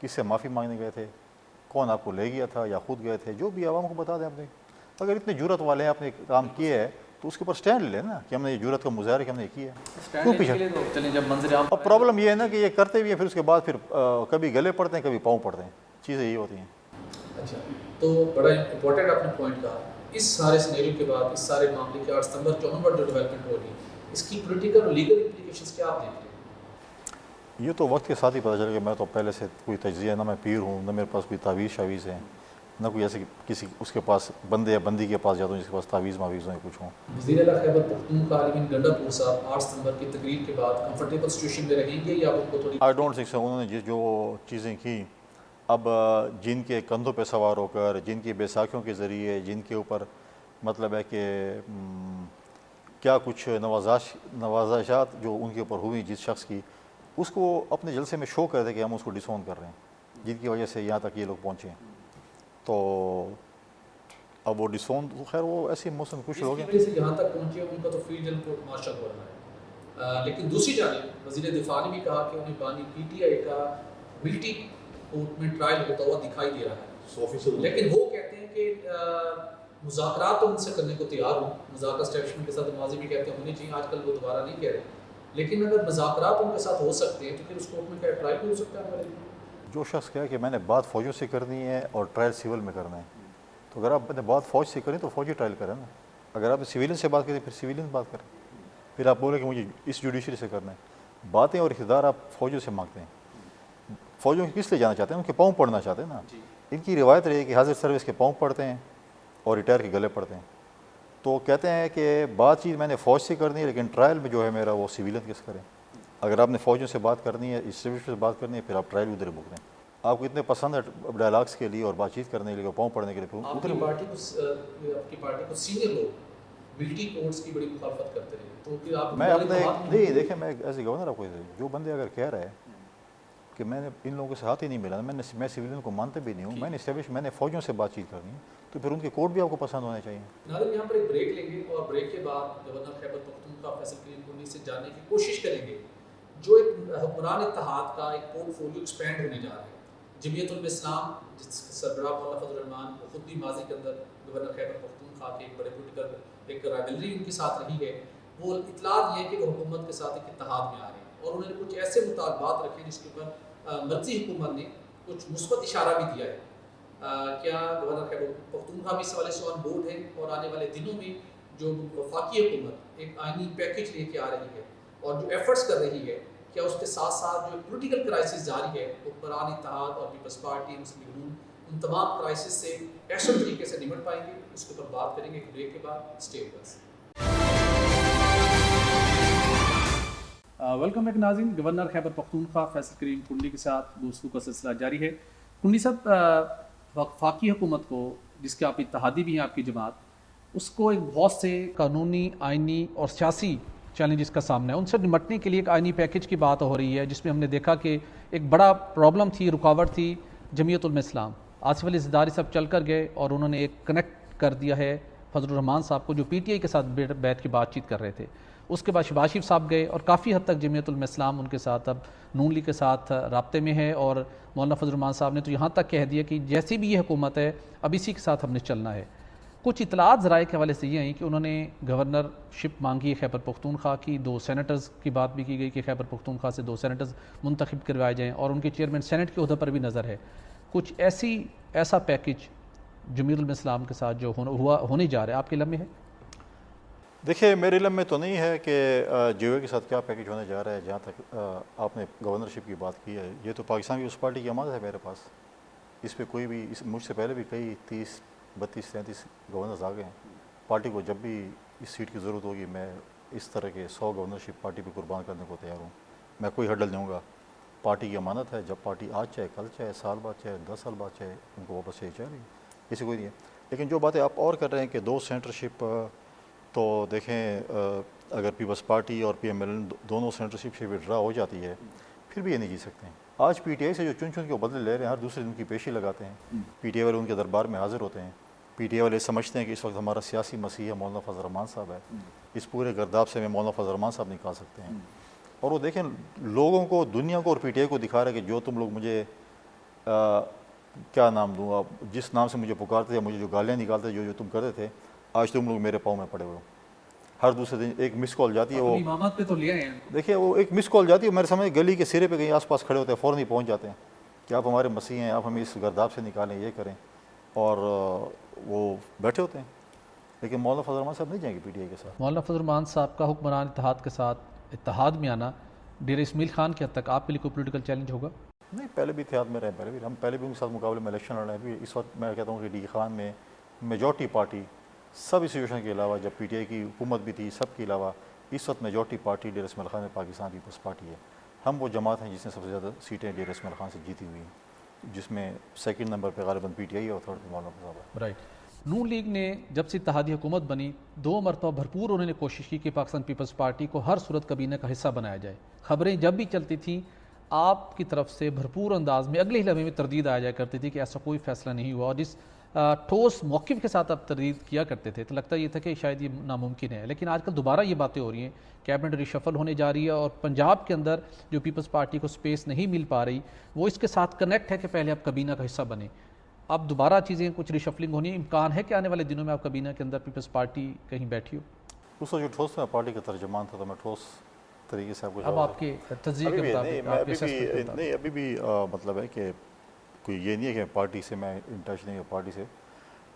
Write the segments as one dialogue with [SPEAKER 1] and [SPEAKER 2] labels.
[SPEAKER 1] کس سے معافی مانگنے گئے تھے, کون آپ کو لے گیا تھا یا خود گئے تھے, جو بھی عوام کو بتا دیں. اپنے اگر اتنے جرت والے ہیں, آپ نے کام کیے ہے تو اس کے اوپر اسٹینڈ لیں نا کہ ہم نے یہ جرت کا مظاہرہ کہ ہم نے کیا ہے. کیوں پیچھے؟
[SPEAKER 2] چلیں جب منظر عام
[SPEAKER 1] اب پرابلم یہ ہے نا کہ یہ کرتے بھی ہیں, پھر اس کے بعد پھر کبھی گلے پڑتے ہیں, کبھی پاؤں پڑتے ہیں, چیزیں یہ ہوتی ہیں.
[SPEAKER 2] اچھا, تو بڑا امپورٹنٹ آپ نے پوائنٹ کہا. اس سارے سینیریو کے بعد, اس سارے معاملے کے 8 ستمبر 54 جو ڈیولپمنٹ ہو رہی ہے, اس کی پولیٹیکل اور لیگل امپلیکیشنز کیا آپ دیکھ رہے ہیں؟
[SPEAKER 1] یہ تو وقت کے ساتھ ہی پتہ چلا کہ میں تو پہلے سے کوئی تجزیہ, نہ میں پیر ہوں, نہ میرے پاس کوئی تعویذ شاویز ہے, نہ کوئی ایسے کسی اس کے پاس بندے یا بندی کے پاس جاتا ہوں جس کے پاس تعویذ معویذ ہیں کچھ ہوں.
[SPEAKER 2] وزیر اعلیٰ خیبر پختونخوا علی گنڈا پور صاحب 8 ستمبر کی تقریر کے بعد کمفرٹیبل سچویشن میں رہیں گے یا ان کو تھوڑی؟
[SPEAKER 1] I don't think so. انہوں نے جو چیزیں کی, اب جن کے کندھوں پہ سوار ہو کر, جن کی بیساکھیوں کے ذریعے, جن کے اوپر مطلب ہے کہ کیا کچھ نوازشات جو ان کے اوپر ہوئی جس شخص کی, اس کو اپنے جلسے میں شو کر دے کہ ہم اس کو ڈسون کر رہے ہیں, جن کی وجہ سے یہاں تک یہ لوگ پہنچے ہیں. تو اب وہ ڈسون خیر وہ ایسے موسم کچھ لوگ ہیں
[SPEAKER 2] جہاں تک پہنچے ان کا تو فیلڈ رپورٹ مارشل ہو رہا ہے. لیکن دوسری جانب وزیر دفاع نے بھی کہا کہ انہیں بانی پی ٹی آئی کا ملٹی کورٹ میں ٹرائل ہوتا ہوا دکھائی دے رہا ہے, لیکن وہ کہتے ہیں کہ مذاکرات تو ان سے کرنے کو تیار ہوں, مذاکرات اسٹیبلشمنٹ کے ساتھ ماضی بھی کہتے ہیں ہونے چاہیے, آج کل وہ دوبارہ نہیں کہہ رہے, لیکن اگر مذاکرات ان کے ساتھ ہو سکتے ہیں تو پھر اس کورٹ میں کیا ٹرائل بھی ہو سکتا ہے ہمارے لیے؟
[SPEAKER 1] جو شخص کہے کہ میں نے بات فوجوں سے کرنی ہے اور ٹرائل سول میں کرنا ہے, تو اگر آپ نے بات فوج سے کریں تو فوجی ٹرائل کریں نا. اگر آپ سویلین سے بات کریں پھر سویلین بات کریں. پھر آپ بولیں کہ مجھے اس جوڈیشری سے کرنا ہے. باتیں اور اقتدار آپ فوجوں سے مانگتے ہیں. فوجوں کے کس لیے جانا چاہتے ہیں؟ ان کے پاؤں پڑنا چاہتے ہیں نا. ان کی روایت رہی ہے کہ حاضر سروس کے پاؤں پڑتے ہیں اور ریٹائر کے گلے پڑتے ہیں. تو کہتے ہیں کہ بات چیت میں نے فوج سے کرنی ہے, لیکن ٹرائل میں جو ہے میرا وہ سویلین کس کریں. اگر آپ نے فوجوں سے بات کرنی ہے, اسٹیبلشمنٹ سے بات کرنی ہے, پھر آپ ٹرائل ادھر بک دیں. آپ کو اتنے پسند ہے ڈائلاگس کے لیے اور بات چیت کرنے کے لیے, پاؤں پڑنے کے لیے,
[SPEAKER 2] آپ کی پارٹی کو سینئر لوگ ملٹی کورٹس کی بڑی مخالفت کرتے رہے, تو پھر آپ
[SPEAKER 1] میں اپنے نہیں دیکھیں, میں ایسے گورنر آپ کو جو بندے اگر کہہ رہے ہیں کہ میں نے ان لوگوں سے ہاتھ ہی نہیں ملا, میں سویلین کو مانتے بھی نہیں ہوں, میں نے فوجوں سے بات چیت کرنی ہے, تو پھر ان کے کوڈ بھی آپ کو پسند ہونے چاہیے.
[SPEAKER 2] ناظرین یہاں پر ایک بریک لیں گے اور بریک کے بعد گورنر خیبر پختونخوا فیصل کریم کنڈی سے جاننے کی کوشش کریں گے جو ایک حکمران اتحاد کا ایک پورٹ فولیو ایکسپینڈ ہونے جا رہا ہے. جمعیت الاسلام جس سربراہ مولانا فضل الرحمان وہ خود بھی ماضی کے اندر گورنر خیبر پختونخوا کے ایک بڑے پولیٹیکل ایک رائولری ان کے ساتھ رہی ہے, وہ اطلاع یہ کہ وہ حکومت کے ساتھ ایک اتحاد میں آ رہے ہیں اور انہوں نے کچھ ایسے مطالبات رکھے جس کے اوپر مرکزی حکومت نے کچھ مثبت اشارہ بھی دیا ہے. کیا گورنر خیبر پختونخوا بھی اس والے سے آن بورڈ ہے اور آنے والے دنوں میں جو وفاقی حکومت ایک آئینی پیکج لے کے آ رہی ہے اور جو ایفرٹس کر رہی ہے, کیا اس کے ساتھ ساتھ جو پولیٹیکل کرائسس جاری ہے حکمران اتحاد اور پیپلز پارٹی مسلم لیگ ان تمام کرائسس سے ایکشن طریقے سے نمٹ پائیں گے؟ اس کے اوپر بات کریں گے ایک بریک کے بعد. Stay with us. Welcome back ناظرین, گورنر خیبر پختونخوا فیصل کریم کنڈی کے ساتھ گفتگو کا سلسلہ جاری ہے. کنڈی صاحب, وفاقی حکومت کو جس کے آپ اتحادی بھی ہیں آپ کی جماعت, اس کو ایک بہت سے قانونی, آئینی اور سیاسی چیلنجز کا سامنا ہے. ان سے نمٹنے کے لیے ایک آئینی پیکج کی بات ہو رہی ہے جس میں ہم نے دیکھا کہ ایک بڑا پرابلم تھی, رکاوٹ تھی جمعیت علماء اسلام. آصف علی زرداری صاحب چل کر گئے اور انہوں نے ایک کنیکٹ کر دیا ہے فضل الرحمان صاحب کو جو پی ٹی آئی کے ساتھ بیٹھ کے بات چیت کر رہے تھے. اس کے بعد شہباز شریف صاحب گئے اور کافی حد تک جمعیت علماء اسلام ان کے ساتھ اب نون لیگ کے ساتھ رابطے میں ہے, اور مولانا فضل الرحمان صاحب نے تو یہاں تک کہہ دیا کہ جیسی بھی یہ حکومت ہے اب اسی کے ساتھ ہم نے چلنا ہے. کچھ اطلاعات ذرائع کے حوالے سے یہ آئیں کہ انہوں نے گورنر شپ مانگی خیبر پختونخوا کی, 2 سینیٹرز کی بات بھی کی گئی کہ خیبر پختونخوا سے 2 سینیٹرز منتخب کروائے جائیں اور ان کے چیئرمین سینٹ کے عہدے پر بھی نظر ہے. کچھ ایسا پیکج جمعیت علماء اسلام کے ساتھ جو ہونے جا رہا ہے آپ کے علم میں ہے؟
[SPEAKER 1] دیکھیں میرے علم میں تو نہیں ہے کہ جے او اے کے ساتھ کیا پیکج ہونے جا رہا ہے. جہاں تک آپ نے گورنرشپ کی بات کی ہے, یہ تو پاکستان کی اس پارٹی کی امانت ہے میرے پاس. اس پہ کوئی بھی مجھ سے پہلے بھی کئی 30, 32, 33 گورنرز آ گئے ہیں. پارٹی کو جب بھی اس سیٹ کی ضرورت ہوگی میں اس طرح کے 100 گورنرشپ پارٹی پہ قربان کرنے کو تیار ہوں. میں کوئی ہرڈل نہیں ہوں گا. پارٹی کی امانت ہے, جب پارٹی آج چاہے کل چاہے سال بعد چاہے 10 سال بعد چاہے ان کو واپس چاہیے چاہیے, کسی کوئی نہیں ہے. لیکن جو باتیں آپ اور کر رہے ہیں کہ 2 سینٹرشپ, تو دیکھیں اگر پیپلز پارٹی اور پی ایم ایل این دونوں سینٹرشپ سے وڈرا ہو جاتی ہے پھر بھی یہ نہیں جیت سکتے ہیں. آج پی ٹی آئی سے جو چن کے بدلے لے رہے ہیں, ہر دوسرے دن کی پیشی لگاتے ہیں. پی ٹی آئی والے ان کے دربار میں حاضر ہوتے ہیں. پی ٹی آئی والے سمجھتے ہیں کہ اس وقت ہمارا سیاسی مسیح مولانا فضل الرحمان صاحب ہے, اس پورے گرداب سے میں مولانا فضل الرحمان صاحب نکال سکتے ہیں. اور وہ دیکھیں لوگوں کو, دنیا کو اور پی ٹی آئی کو دکھا رہے ہیں کہ جو تم لوگ مجھے کیا نام دوں، آپ جس نام سے مجھے پکارتے تھے، مجھے جو گالیاں نکالتے جو تم کرتے تھے، آج تم لوگ میرے پاؤں میں پڑے ہوئے ہو. ہر دوسرے دن ایک مس کال جاتی ہے. وہ
[SPEAKER 2] امامات پہ تو لیا ہے.
[SPEAKER 1] دیکھیے وہ ایک مس کال جاتی ہے میرے سامنے، گلی کے سرے پہ کہیں آس پاس کھڑے ہوتے ہیں، فوراً ہی پہنچ جاتے ہیں کہ آپ ہمارے مسیح ہیں، آپ ہمیں اس گرداب سے نکالیں، یہ کریں، اور وہ بیٹھے ہوتے ہیں. لیکن مولانا فضل الرحمان صاحب نہیں جائیں گے پی ٹی آئی کے ساتھ.
[SPEAKER 2] مولانا فضل الرحمان صاحب کا حکمران اتحاد کے ساتھ اتحاد میں آنا ڈیرہ اسماعیل خان کی حد تک آپ کے لیے کوئی پولیٹیکل چیلنج ہوگا؟
[SPEAKER 1] نہیں، پہلے بھی اتحاد میں رہے، ہم پہلے بھی ان کے ساتھ مقابلے میں الیکشن لڑے ہیں. ابھی اس وقت میں کہتا ہوں کہ ڈی خان میں میجورٹی پارٹی سب انسٹیٹیوشن کے علاوہ، جب پی ٹی آئی کی حکومت بھی تھی سب کے علاوہ، اس وقت میجورٹی پارٹی ڈیرہ اسماعیل خان میں پاکستان پیپلز پارٹی ہے. ہم وہ جماعت ہیں جس نے سب سے زیادہ سیٹیں ڈیرہ اسماعیل خان سے جیتی ہوئی ہیں، جس میں سیکنڈ نمبر پہ غالباً پی ٹی آئی اور تھرڈ پہ مولانا صاحب ہے.
[SPEAKER 2] رائٹ. نون لیگ نے جب سے اتحادی حکومت بنی 2 مرتبہ بھرپور انہوں نے کوشش کی کہ پاکستان پیپلز پارٹی کو ہر صورت کابینہ کا حصہ بنایا جائے. خبریں جب بھی چلتی تھیں آپ کی طرف سے بھرپور انداز میں اگلے ہی لمحے میں تردید آ جایا کرتی تھی کہ ایسا کوئی فیصلہ نہیں ہوا، اور جس ٹھوس موقف کے ساتھ آپ تردید کیا کرتے تھے تو لگتا یہ تھا کہ شاید یہ ناممکن ہے. لیکن آج کل دوبارہ یہ باتیں ہو رہی ہیں، کیبنٹ ریشفل ہونے جا رہی ہے، اور پنجاب کے اندر جو پیپلز پارٹی کو سپیس نہیں مل پا رہی وہ اس کے ساتھ کنیکٹ ہے کہ پہلے آپ کابینہ کا حصہ بنیں. اب دوبارہ چیزیں کچھ ریشفلنگ ہونی ہے، امکان ہے کہ آنے والے دنوں میں آپ کابینہ کے اندر پیپلز پارٹی کہیں بیٹھی ہو؟
[SPEAKER 1] اس وقت جو ٹھوس میں پارٹی کا ترجمان تھا تو میں ٹھوس طریقے سے آپ کو
[SPEAKER 2] اب آپ کے تجزیے کے مطابق آپ کے اسسمنٹ کے مطابق
[SPEAKER 1] ابھی بھی مطلب ہے کہ کوئی یہ نہیں ہے کہ پارٹی سے میں ان ٹچ نہیں ہوں پارٹی سے.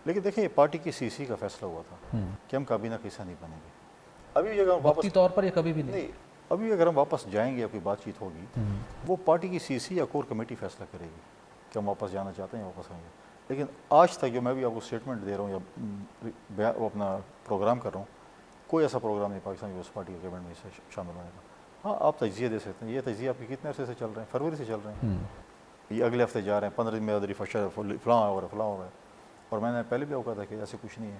[SPEAKER 1] لیکن دیکھیں پارٹی کی سی سی کا فیصلہ ہوا تھا کہ ہم کابینہ کا حصہ نہیں بنیں گے. ابھی اگر ہم
[SPEAKER 2] وقتی طور پر یہ کبھی بھی
[SPEAKER 1] نہیں، ابھی اگر ہم واپس جائیں گے یا کوئی بات چیت ہوگی، وہ پارٹی کی سی سی یا کور کمیٹی فیصلہ کرے گی کہ ہم واپس جانا چاہتے ہیں، واپس آئیں گے. لیکن آج تک جو میں بھی آپ کو اسٹیٹمنٹ دے رہا ہوں یا وہ اپنا پروگرام کر رہا ہوں، کوئی ایسا پروگرام نہیں پاکستان پیپلز پارٹی کے کیبنٹ میں سے شامل ہونے کا. ہاں آپ تجزیے دے سکتے ہیں. یہ تجزیے آپ کے کتنے عرصے سے چل رہے ہیں؟ فروری سے چل رہے ہیں. یہ اگلے ہفتے جا رہے ہیں 15 دن میں ادری فلاں ہو رہا ہے. اور میں نے پہلے بھی آپ کو کہا تھا کہ ایسے کچھ نہیں ہے،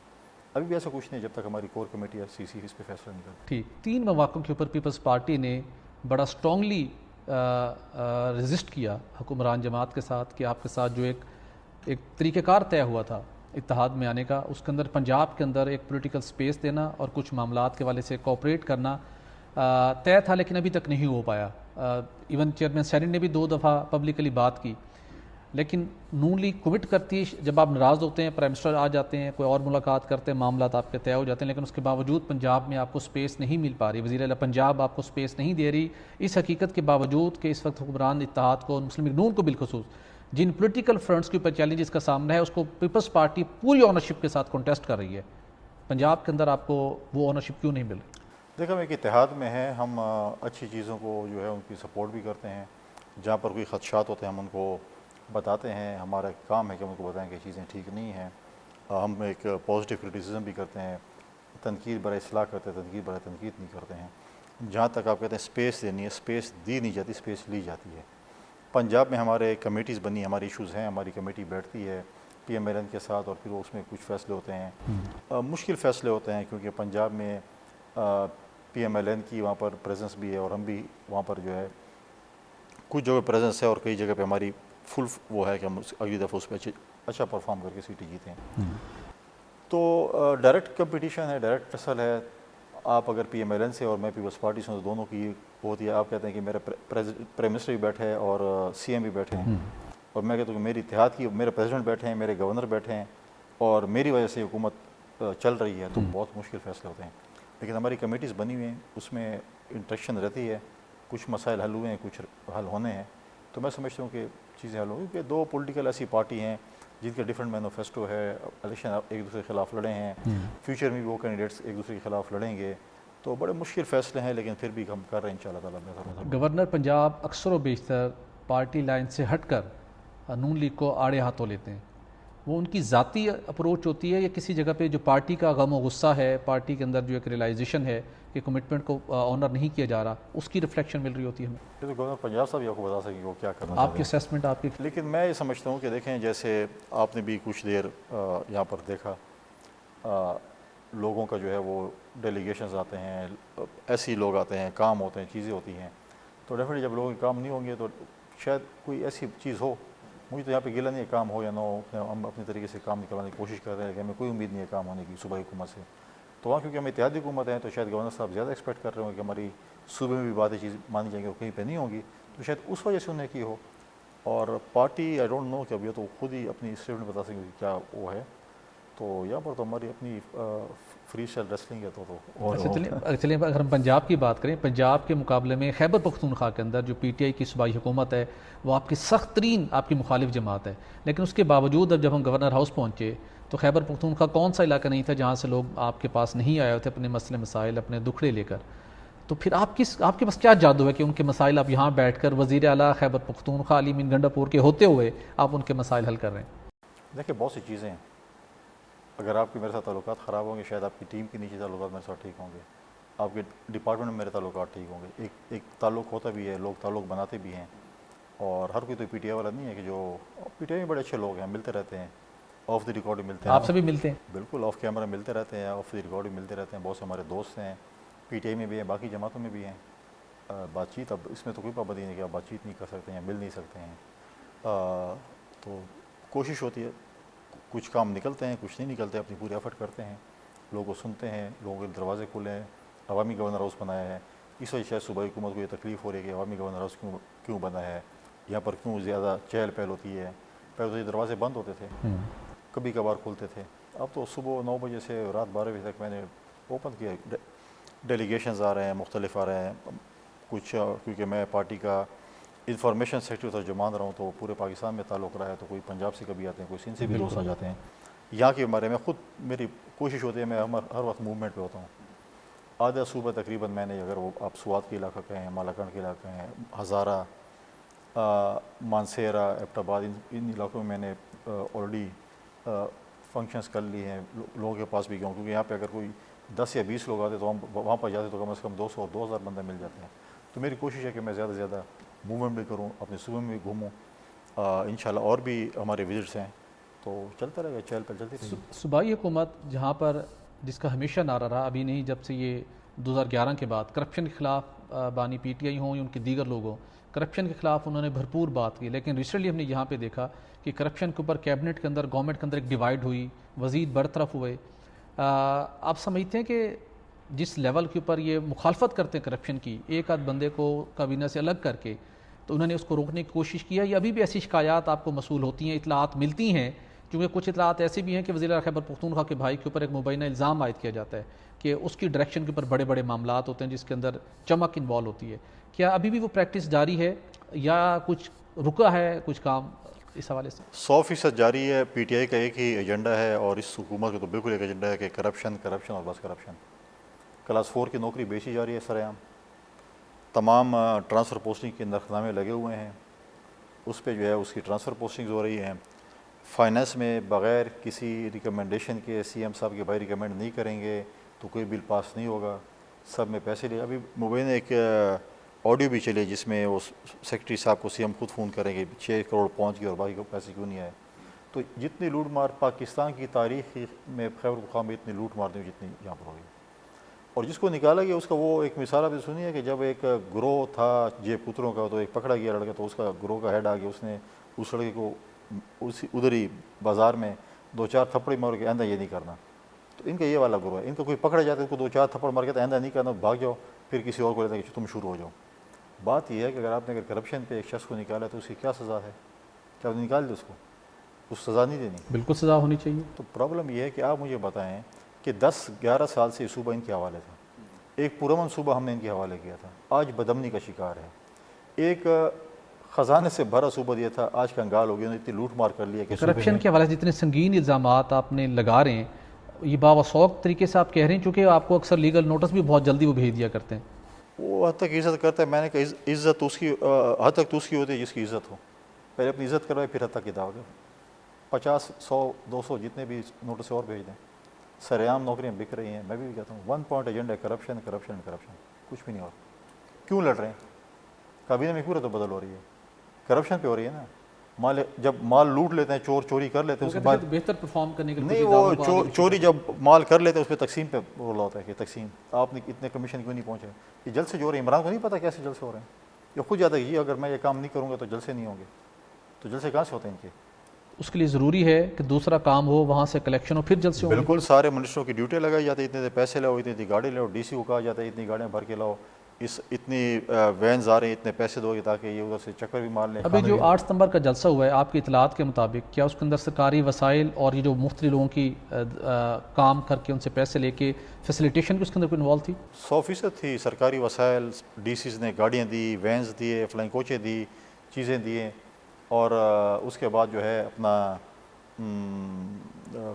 [SPEAKER 1] ابھی بھی ایسا کچھ نہیں جب تک ہماری کور کمیٹی یا سی سی اس پہ فیصلہ نہیں کرتی.
[SPEAKER 2] ٹھیک. 3 مواقع کے اوپر پیپلز پارٹی نے بڑا اسٹرانگلی ریزسٹ کیا حکمران جماعت کے ساتھ کہ آپ کے ساتھ جو ایک طریقہ کار طے ہوا تھا اتحاد میں آنے کا، اس کے اندر پنجاب کے اندر ایک پولیٹیکل سپیس دینا اور کچھ معاملات کے والے سے کوآپریٹ کرنا طے تھا، لیکن ابھی تک نہیں ہو پایا. ایون چیئرمین سینٹ نے بھی 2 دفعہ پبلکلی بات کی. لیکن نون لیگ کمٹ کرتی ہے، جب آپ ناراض ہوتے ہیں پرائم منسٹر آ جاتے ہیں، کوئی اور ملاقات کرتے ہیں، معاملات آپ کے طے ہو جاتے ہیں، لیکن اس کے باوجود پنجاب میں آپ کو سپیس نہیں مل پا رہی. وزیر اعلیٰ پنجاب آپ کو سپیس نہیں دے رہی، اس حقیقت کے باوجود کہ اس وقت حکمران اتحاد کو، مسلم لیگ نون کو بالخصوص جن پولیٹیکل فرنٹس کے اوپر چیلنجز کا سامنا ہے، اس کو پیپلز پارٹی پوری اونرشپ کے ساتھ کنٹیسٹ کر رہی ہے. پنجاب کے اندر آپ کو وہ اونرشپ کیوں نہیں مل رہی؟
[SPEAKER 1] دیکھیں ہم ایک اتحاد میں ہیں، ہم اچھی چیزوں کو جو ہے ان کی سپورٹ بھی کرتے ہیں. جہاں پر کوئی خدشات ہوتے ہیں ہم ان کو بتاتے ہیں. ہمارا کام ہے کہ ہم ان کو بتائیں کہ چیزیں ٹھیک نہیں ہیں. ہم ایک پازیٹیو کرٹیسزم بھی کرتے ہیں، تنقید برائے اصلاح کرتے ہیں، تنقید برائے تنقید نہیں کرتے ہیں. جہاں تک آپ کہتے ہیں سپیس دینی ہے، سپیس دی نہیں جاتی، سپیس لی جاتی ہے. پنجاب میں ہمارے کمیٹیز بنی، ہماری ایشوز ہیں، ہماری کمیٹی بیٹھتی ہے پی ایم ایل این کے ساتھ، اور پھر اس میں کچھ فیصلے ہوتے ہیں، مشکل فیصلے ہوتے ہیں کیونکہ پنجاب میں پی ایم ایل این کی وہاں پر پریزنس بھی ہے، اور ہم بھی وہاں پر جو ہے کچھ جگہ پریزنس ہے، اور کئی جگہ پہ ہماری فل وہ ہے کہ ہم اگلی دفعہ اس پہ اچھا پرفارم کر کے سیٹیں جیتے ہیں. تو ڈائریکٹ کمپٹیشن ہے، ڈائریکٹ ٹسل ہے. آپ اگر پی ایم ایل این سے اور میں پیپلز پارٹی سے، دونوں کی ہوتی ہے. آپ کہتے ہیں کہ میرا پرائم منسٹر بھی بیٹھے ہیں اور سی ایم بھی بیٹھے ہیں، اور میں کہتا ہوں کہ میری اتحاد کی میرے پریزیڈنٹ بیٹھے ہیں، میرے گورنر بیٹھے ہیں، اور میری وجہ سے حکومت چل رہی ہے، تو بہت مشکل فیصلے ہوتے ہیں. لیکن ہماری کمیٹیز بنی ہوئی ہیں، اس میں انٹریکشن رہتی ہے. کچھ مسائل حل ہوئے ہیں، کچھ حل ہونے ہیں. تو میں سمجھتا ہوں کہ چیزیں حل ہوئی، کہ 2 پولیٹیکل ایسی پارٹی ہیں جن کے ڈفرینٹ مینوفیسٹو ہے. الیکشن ایک دوسرے کے خلاف لڑے ہیں، فیوچر میں بھی وہ کینڈیڈیٹس ایک دوسرے کے خلاف لڑیں گے. تو بڑے مشکل فیصلے ہیں، لیکن پھر بھی ہم کر رہے ہیں انشاءاللہ تعالیٰ.
[SPEAKER 2] گورنر پنجاب اکثر و بیشتر پارٹی لائن سے ہٹ کر نون لیگ کو آڑے ہاتھوں لیتے ہیں. وہ ان کی ذاتی اپروچ ہوتی ہے یا کسی جگہ پہ جو پارٹی کا غم و غصہ ہے، پارٹی کے اندر جو ایک ریلائزیشن ہے کہ کمٹمنٹ کو آنر نہیں کیا جا رہا، اس کی ریفلیکشن مل رہی ہوتی ہے ہمیں؟
[SPEAKER 1] یہ تو گورنر پنجاب صاحب ہی آپ کو بتا سکیں کہ وہ کیا کرنا
[SPEAKER 2] آپ
[SPEAKER 1] چاہتے
[SPEAKER 2] کی
[SPEAKER 1] ہیں.
[SPEAKER 2] اسیسمنٹ آپ کی؟
[SPEAKER 1] لیکن میں یہ سمجھتا ہوں کہ دیکھیں، جیسے آپ نے بھی کچھ دیر یہاں پر دیکھا، لوگوں کا جو ہے وہ ڈیلیگیشنز آتے ہیں، ایسی لوگ آتے ہیں، کام ہوتے ہیں، چیزیں ہوتی ہیں. تو ڈیفینیٹلی جب لوگوں کے کام نہیں ہوں گے تو شاید کوئی ایسی چیز ہو. مجھے تو یہاں پہ گلہ نہیں ہے کام ہو یا نہ ہو، ہم اپنے طریقے سے کام نکلوانے کی کوشش کر رہے ہیں، کہ ہمیں کوئی امید نہیں ہے کام ہونے کی صوبائی حکومت سے. تو وہاں کیونکہ ہم اتحادی حکومت ہیں، تو شاید گورنر صاحب زیادہ ایکسپیکٹ کر رہے ہوں کہ ہماری صوبے میں بھی باتیں چیز مانی جائیں گی اور کہیں پہ نہیں ہوں گی، تو شاید اس وجہ سے انہیں کی ہو. اور پارٹی آئی ڈونٹ نو کہ اب یہ تو خود ہی اپنی اسٹیٹمنٹ بتا سکیں کہ کیا وہ ہے. تو یہاں پر تو ہماری اپنی فری اسٹائل ریسلنگ ہے تو اور
[SPEAKER 3] چلیے اگر ہم پنجاب کی بات کریں، پنجاب کے مقابلے میں خیبر پختونخوا کے اندر جو پی ٹی آئی کی صوبائی حکومت ہے وہ آپ کی سخت ترین آپ کی مخالف جماعت ہے، لیکن اس کے باوجود اب جب ہم گورنر ہاؤس پہنچے تو خیبر پختونخوا کون سا علاقہ نہیں تھا جہاں سے لوگ آپ کے پاس نہیں آئے ہوتے اپنے مسئلے مسائل اپنے دکھڑے لے کر. تو پھر آپ کے پاس کیا جادو ہے کہ ان کے مسائل آپ یہاں بیٹھ کر وزیر اعلیٰ خیبر پختونخوا علی مین گنڈا پور کے ہوتے ہوئے آپ ان کے مسائل حل کر رہے ہیں؟
[SPEAKER 1] دیکھیں بہت سی چیزیں ہیں. اگر آپ کے میرے ساتھ تعلقات خراب ہوں گے شاید آپ کی ٹیم کے نیچے تعلقات میرے ساتھ ٹھیک ہوں گے، آپ کے ڈپارٹمنٹ میں میرے تعلقات ٹھیک ہوں گے. ایک تعلق ہوتا بھی ہے، لوگ تعلق بناتے بھی ہیں، اور ہر کوئی تو پی ٹی آئی والا نہیں ہے کہ جو پی ٹی آئی میں بڑے اچھے لوگ ہیں، ملتے رہتے ہیں، آف دی ریکارڈ بھی ملتے ہیں.
[SPEAKER 3] آپ سے بھی ملتے ہیں؟
[SPEAKER 1] بالکل آف کیمرہ ملتے رہتے ہیں، آف دی ریکارڈ بھی ملتے رہتے ہیں. بہت سے ہمارے دوست ہیں پی ٹی آئی میں بھی ہیں، باقی جماعتوں میں بھی ہیں. بات چیت اب اس میں تو کوئی پابندی نہیں کہ آپ بات چیت نہیں کر سکتے ہیں، مل نہیں سکتے ہیں. تو کوشش ہوتی ہے، کچھ کام نکلتے ہیں کچھ نہیں نکلتے، اپنی پوری ایفرٹ کرتے ہیں، لوگوں کو سنتے ہیں، لوگوں کے دروازے کھلے ہیں. عوامی گورنر ہاؤس بنایا ہے، اس وجہ سے صوبائی حکومت کو یہ تکلیف ہو رہی ہے کہ عوامی گورنر ہاؤس کیوں بنا ہے، یہاں پر کیوں زیادہ چہل پہل ہوتی ہے. پہلے تو یہ دروازے بند ہوتے تھے، کبھی کبھار کھلتے تھے. اب تو صبح 9 بجے سے رات 12 بجے تک میں نے اوپن کیا. ڈیلیگیشنز آ رہے ہیں، مختلف آ رہے ہیں. کچھ کیونکہ میں پارٹی کا انفارمیشن سیکٹری ترجمان مان رہا ہوں تو پورے پاکستان میں تعلق رہا ہے، تو کوئی پنجاب سے کبھی آتے ہیں، کوئی سندھ سے بھی دوست آ جاتے ہیں. یہاں کے بارے میں خود میری کوشش ہوتی ہے، میں ہر وقت موومنٹ پہ ہوتا ہوں. آدھا صوبہ تقریباً میں نے، اگر وہ آپ سوات کے علاقہ کہیں، مالاکنڈ کے علاقہ ہیں، ہزارہ، مانسیرا، ایبٹ آباد، ان علاقوں میں نے آلریڈی فنکشنز کر لی ہیں. لوگوں کے پاس بھی گیا ہوں، کیونکہ یہاں پہ اگر کوئی 10 یا 20 لوگ آتے تو ہم وہاں پر جاتے تو کم از کم 200 اور 2000 بندے مل جاتے ہیں. تو میری کوشش ہے کہ میں زیادہ سے زیادہ موومنٹ بھی کروں، اپنے صوبے میں بھی گھوموں. انشاءاللہ اور بھی ہمارے وزٹس ہیں تو چلتا رہے گا، چہل پہل چلتی رہے گی.
[SPEAKER 3] صوبائی حکومت جہاں پر جس کا ہمیشہ نعرہ رہا، ابھی نہیں جب سے یہ 2011 کے بعد کرپشن کے خلاف بانی پی ٹی آئی ہوں یا ان کے دیگر لوگ ہوں، کرپشن کے خلاف انہوں نے بھرپور بات کی. لیکن ریسنٹلی ہم نے یہاں پہ دیکھا کہ کرپشن کے اوپر کیبنٹ کے اندر، گورنمنٹ کے اندر ایک ڈیوائڈ ہوئی، وزیر برطرف ہوئے. آپ سمجھتے ہیں کہ جس لیول کے اوپر یہ مخالفت کرتے ہیں کرپشن کی، ایک آدھ بندے کو کابینہ سے الگ کر کے، تو انہوں نے اس کو روکنے کی کوشش کیا، یا ابھی بھی ایسی شکایات آپ کو موصول ہوتی ہیں، اطلاعات ملتی ہیں؟ کیونکہ کچھ اطلاعات ایسے بھی ہیں کہ وزیر اعلیٰ خیبر پختونخوا کے بھائی کے اوپر ایک مبینہ الزام عائد کیا جاتا ہے کہ اس کی ڈائریکشن کے اوپر بڑے بڑے معاملات ہوتے ہیں جس کے اندر چمک انوالو ہوتی ہے. کیا ابھی بھی وہ پریکٹس جاری ہے یا کچھ رکا ہے کچھ کام اس حوالے سے؟
[SPEAKER 1] 100% جاری ہے. پی ٹی آئی کا ایک ہی ایجنڈا ہے، اور اس حکومت کا تو بالکل ایک ایجنڈا ہے کہ کرپشن اور بس کرپشن. کلاس 4 کی نوکری بیچی جا رہی ہے سر عام. تمام ٹرانسفر پوسٹنگ کے نرخنامے لگے ہوئے ہیں، اس پہ جو ہے اس کی ٹرانسفر پوسٹنگز ہو رہی ہیں. فائنانس میں بغیر کسی ریکمنڈیشن کے، سی ایم صاحب کے بھائی ریکمنڈ نہیں کریں گے تو کوئی بل پاس نہیں ہوگا. سب میں پیسے لے. ابھی مبینہ ایک آڈیو بھی چلے جس میں وہ سیکرٹری صاحب کو سی ایم خود فون کریں گے 6 کروڑ پہنچ گئے اور باقی کو پیسے کیوں نہیں آئے. تو جتنی لوٹ مار پاکستان کی تاریخ میں خیبر پختونخوا میں اتنی لوٹ مار نہیں جتنی یہاں پر ہوگی. اور جس کو نکالا گیا اس کا وہ ایک مثال آپ نے سنی ہے کہ جب ایک گروہ تھا جیب پتروں کا تو ایک پکڑا گیا لڑکا، تو اس کا گروہ کا ہیڈ آ گیا، اس نے اس لڑکے کو ادھر ہی بازار میں 2-4 تھپڑی مار کے آئندہ یہ نہیں کرنا. تو ان کا یہ والا گروہ ہے. ان کا کوئی پکڑا جاتا ہے، ان کو 2-4 تھپڑ مار کے آئندہ نہیں کرنا، بھاگ جاؤ، پھر کسی اور کو لیتا ہے کہ تم شروع ہو جاؤ. بات یہ ہے کہ اگر آپ نے اگر کرپشن پہ ایک شخص کو نکالا تو اس کی کیا سزا ہے؟ کیا آپ نے نکال دیا اس کو؟ اس سزا نہیں دینی؟
[SPEAKER 3] بالکل سزا ہونی چاہیے.
[SPEAKER 1] تو پرابلم یہ ہے کہ آپ مجھے بتائیں کہ 10-11 سال سے یہ صوبہ ان کے حوالے تھا. ایک پرامن صوبہ ہم نے ان کے حوالے کیا تھا، آج بدامنی کا شکار ہے. ایک خزانے سے بھرا صوبہ دیا تھا، آج کنگال ہو گیا. انہوں نے اتنی لوٹ مار کر لیا کہ
[SPEAKER 3] کرپشن کے حوالے سے جتنے سنگین الزامات آپ نے لگا رہے ہیں، یہ باوثوق طریقے سے آپ کہہ رہے ہیں، چونکہ آپ کو اکثر لیگل نوٹس بھی بہت جلدی وہ بھیج دیا کرتے ہیں.
[SPEAKER 1] وہ حد تک عزت کرتا ہے. میں نے کہا عزت اس کی حد تک تو اس کی ہوتی ہے جس کی عزت ہو. پہلے اپنی عزت کروائے پھر حد تک کی دعوت. 50, 100, 200 جتنے بھی نوٹس اور بھیج دیں. سر عام نوکریاں بک رہی ہیں. میں بھی کہتا ہوں 1 پوائنٹ ایجنڈا ہے کرپشن، کچھ بھی نہیں. اور کیوں لڑ رہے ہیں؟ کابینہ میں پورا تو بدل ہو رہی ہے، کرپشن پہ ہو رہی ہے نا. جب مال لوٹ لیتے ہیں، چور چوری کر لیتے ہیں، اس کے بعد
[SPEAKER 3] بہتر پرفارم کرنے کے
[SPEAKER 1] نہیں، وہ چوری جب مال کر لیتے ہیں اس پہ تقسیم پہ رولا ہوتا ہے کہ تقسیم آپ نے اتنے کمیشن کیوں نہیں پہنچے. یہ جلسے جو ہو رہے ہیں عمران کو نہیں پتا کیسے جلسے ہو رہے ہیں. یہ خود جاتا ہے کہ اگر میں یہ کام نہیں کروں گا تو جلسے نہیں ہوں گے. تو جلسے کہاں سے ہوتے ہیں ان کے؟
[SPEAKER 3] اس کے لیے ضروری ہے کہ دوسرا کام ہو، وہاں سے کلیکشن ہو، پھر جلسے ہوں.
[SPEAKER 1] بالکل سارے منسٹروں کی ڈیوٹی لگائی جاتی ہے، اتنے پیسے لاؤ، اتنی گاڑی لاؤ. ڈی سی کو کہا جاتا ہے اتنی گاڑیاں بھر کے لاؤ. اتنی وینز آ رہی ہیں، اتنے پیسے دو گے تاکہ یہ ادھر سے چکر بھی مار لیں.
[SPEAKER 3] ابھی جو 8 ستمبر کا جلسہ ہوا ہے آپ کی اطلاعات کے مطابق، کیا اس کے اندر سرکاری وسائل اور یہ جو مختلف لوگوں کی کام کر کے ان سے پیسے لے کے فیسیلیٹیشن بھی اس کے اندر کوئی انوالو تھی؟
[SPEAKER 1] 100% تھی. سرکاری وسائل ڈی سیز نے گاڑیاں دی، وینز دیے، فلائنگ کوچیں دی، چیزیں دیے، اور اس کے بعد جو ہے اپنا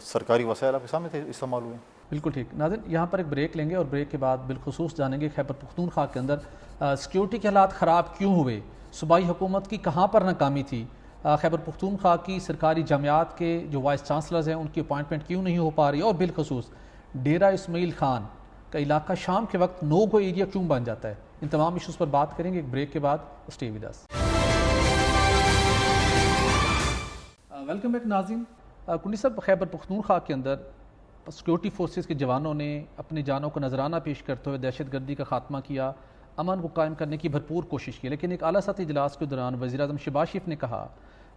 [SPEAKER 1] سرکاری وسائل آپ کے سامنے تھے استعمال ہوئے.
[SPEAKER 3] بالکل ٹھیک. ناظرین یہاں پر ایک بریک لیں گے اور بریک کے بعد بالخصوص جانیں گے خیبر پختونخوا کے اندر سیکیورٹی کے حالات خراب کیوں ہوئے، صوبائی حکومت کی کہاں پر ناکامی تھی، خیبر پختونخوا کی سرکاری جامعات کے جو وائس چانسلرز ہیں ان کی اپوائنٹمنٹ کیوں نہیں ہو پا رہی، اور بالخصوص ڈیرہ اسماعیل خان کا علاقہ شام کے وقت نو گو ایریا کیوں بن جاتا ہے. ان تمام ایشوز پر بات کریں گے ایک بریک کے بعد. Stay with us. Welcome back ناظرین. کنڈی صاحب، خیبر پختونخوا کے اندر سیکورٹی فورسز کے جوانوں نے اپنی جانوں کو نذرانہ پیش کرتے ہوئے دہشت گردی کا خاتمہ کیا، امن کو قائم کرنے کی بھرپور کوشش کی، لیکن ایک اعلیٰ سطحی اجلاس کے دوران وزیر اعظم شہباز شریف نے کہا،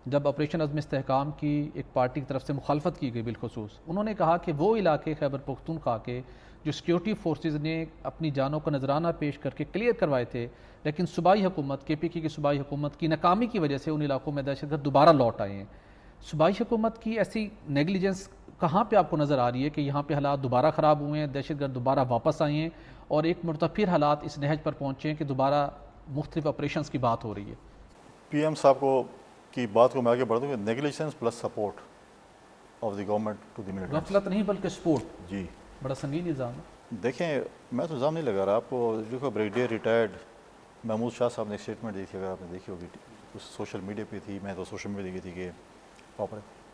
[SPEAKER 3] جب آپریشن عزم استحکام کی ایک پارٹی کی طرف سے مخالفت کی گئی بالخصوص، انہوں نے کہا کہ وہ علاقے خیبر پختونخوا کے جو سیکورٹی فورسز نے اپنی جانوں کو نذرانہ پیش کر کے کلیئر کروائے تھے، لیکن صوبائی حکومت KPK کی صوبائی حکومت کی ناکامی کی وجہ سے ان علاقوں میں دہشت گرد دوبارہ لوٹ آئے ہیں. صوبائی حکومت کی ایسی نیگلیجنس کہاں پہ آپ کو نظر آ رہی ہے کہ یہاں پہ حالات دوبارہ خراب ہوئے ہیں، دہشت گرد دوبارہ واپس آئے ہیں اور ایک مرتبہ پھر حالات اس نہج پر پہنچے ہیں کہ دوبارہ مختلف آپریشنز کی بات ہو رہی ہے؟
[SPEAKER 1] PM صاحب کی بات کو میں آگے بڑھ دوں گا. Negligence plus support of the government to the military.
[SPEAKER 3] غفلت نہیں بلکہ سپورٹ.
[SPEAKER 1] جی
[SPEAKER 3] بڑا سنگین الزام ہے.
[SPEAKER 1] دیکھیں، میں تو الزام نہیں لگا رہا آپ کو. دیکھو بریگیڈیئر ریٹائرڈ محمود شاہ صاحب نے اسٹیٹمنٹ دی تھی، اگر آپ نے دیکھی ہوگی، سوشل میڈیا پہ تھی، میں تو سوشل میڈیا دیکھی تھی کہ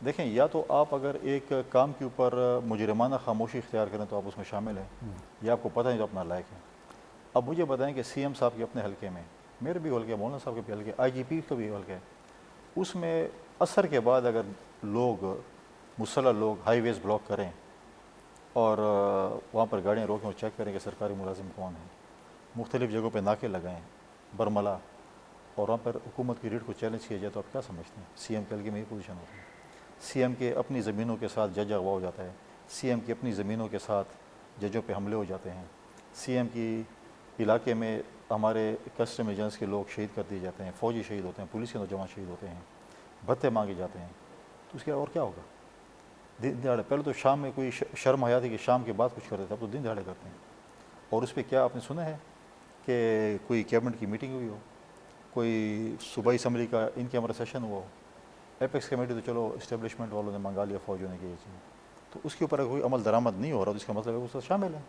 [SPEAKER 1] دیکھیں، یا تو آپ اگر ایک کام کے اوپر مجرمانہ خاموشی اختیار کریں تو آپ اس میں شامل ہیں، یا آپ کو پتہ نہیں تو اپنا لائق ہے. اب مجھے بتائیں کہ CM صاحب کے اپنے حلقے میں، میرے بھی حلقے، مولانا صاحب کے بھی حلقے، IGP کا بھی حلقہ ہے، اس میں عصر کے بعد اگر لوگ مسلح لوگ ہائی ویز بلاک کریں اور وہاں پر گاڑیاں روکیں اور چیک کریں کہ سرکاری ملازم کون ہیں، مختلف جگہوں پہ ناکے لگائیں برملا، اور وہاں پر حکومت کی ریٹ کو چیلنج کیا جائے، تو آپ کیا سمجھتے ہیں؟ CM کے حلقے میں یہ پوزیشن ہوتی ہے. CM کے اپنی زمینوں کے ساتھ جج اغوا ہو جاتا ہے، CM کی اپنی زمینوں کے ساتھ ججوں پہ حملے ہو جاتے ہیں، CM کی علاقے میں ہمارے کسٹم ایجنٹس کے لوگ شہید کر دیے جاتے ہیں، فوجی شہید ہوتے ہیں، پولیس کے نوجوان شہید ہوتے ہیں، بھتے مانگے جاتے ہیں. تو اس کے اور کیا ہوگا؟ دن دہاڑے پہلے تو شام میں کوئی شرم آیا تھی کہ شام کے بعد کچھ کرتے تھے، اب تو دن دہاڑے کرتے ہیں. اور اس پہ کیا آپ نے سنا ہے کہ کوئی کیبنٹ کی میٹنگ ہوئی ہو، کوئی صوبائی اسمبلی کا ان کیمرہ سیشن ہوا ہو؟ ایپیکس کمیٹی تو چلو اسٹیبلشمنٹ والوں نے منگا لیا، فوجوں نے کی یہ چیز، تو اس کے اوپر اگر کوئی عمل درآمد نہیں ہو رہا تو اس کا مطلب ہے کہ اس سے شامل ہے.